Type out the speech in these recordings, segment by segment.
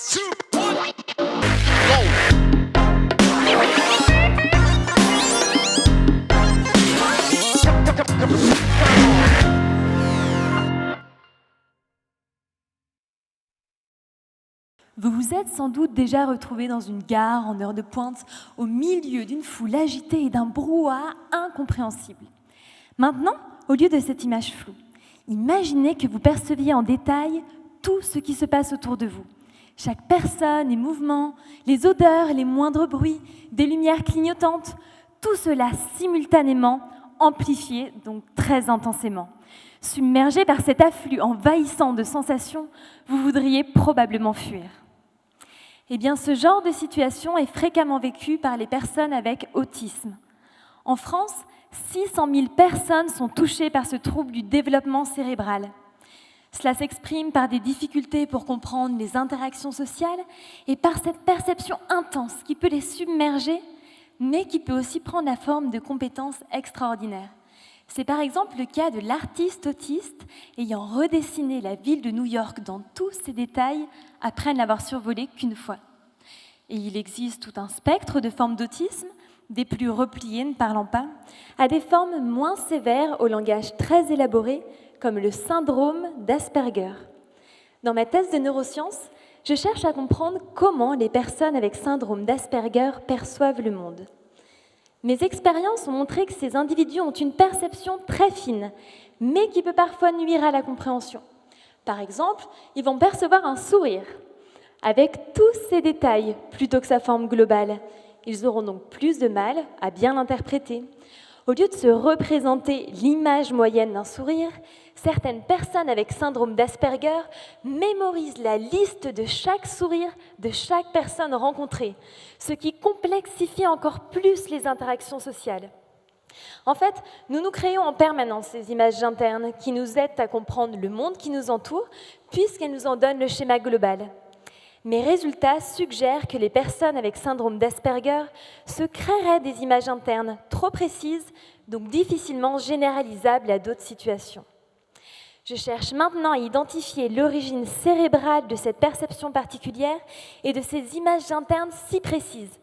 Vous vous êtes sans doute déjà retrouvé dans une gare en heure de pointe, au milieu d'une foule agitée et d'un brouhaha incompréhensible. Maintenant, au lieu de cette image floue, imaginez que vous perceviez en détail tout ce qui se passe autour de vous. Chaque personne et mouvement, les odeurs, les moindres bruits, des lumières clignotantes, tout cela simultanément, amplifié, donc très intensément. Submergé par cet afflux envahissant de sensations, vous voudriez probablement fuir. Eh bien, ce genre de situation est fréquemment vécu par les personnes avec autisme. En France, 600 000 personnes sont touchées par ce trouble du développement cérébral. Cela s'exprime par des difficultés pour comprendre les interactions sociales et par cette perception intense qui peut les submerger, mais qui peut aussi prendre la forme de compétences extraordinaires. C'est par exemple le cas de l'artiste autiste ayant redessiné la ville de New York dans tous ses détails après ne l'avoir survolée qu'une fois. Et il existe tout un spectre de formes d'autisme, des plus repliées ne parlant pas, à des formes moins sévères au langage très élaboré, comme le syndrome d'Asperger. Dans ma thèse de neurosciences, je cherche à comprendre comment les personnes avec syndrome d'Asperger perçoivent le monde. Mes expériences ont montré que ces individus ont une perception très fine, mais qui peut parfois nuire à la compréhension. Par exemple, ils vont percevoir un sourire, avec tous ses détails, plutôt que sa forme globale. Ils auront donc plus de mal à bien l'interpréter. Au lieu de se représenter l'image moyenne d'un sourire, certaines personnes avec syndrome d'Asperger mémorisent la liste de chaque sourire de chaque personne rencontrée, ce qui complexifie encore plus les interactions sociales. En fait, nous nous créons en permanence ces images internes qui nous aident à comprendre le monde qui nous entoure, puisqu'elles nous en donnent le schéma global. Mes résultats suggèrent que les personnes avec syndrome d'Asperger se créeraient des images internes trop précises, donc difficilement généralisables à d'autres situations. Je cherche maintenant à identifier l'origine cérébrale de cette perception particulière et de ces images internes si précises.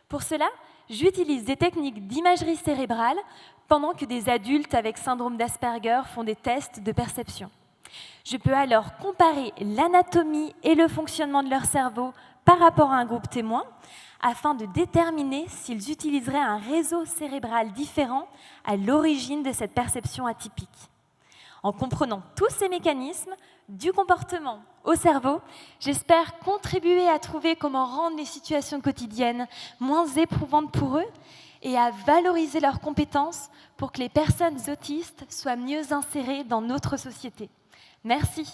Pour cela, j'utilise des techniques d'imagerie cérébrale pendant que des adultes avec syndrome d'Asperger font des tests de perception. Je peux alors comparer l'anatomie et le fonctionnement de leur cerveau par rapport à un groupe témoin afin de déterminer s'ils utiliseraient un réseau cérébral différent à l'origine de cette perception atypique. En comprenant tous ces mécanismes, du comportement au cerveau, j'espère contribuer à trouver comment rendre les situations quotidiennes moins éprouvantes pour eux et à valoriser leurs compétences pour que les personnes autistes soient mieux insérées dans notre société. Merci.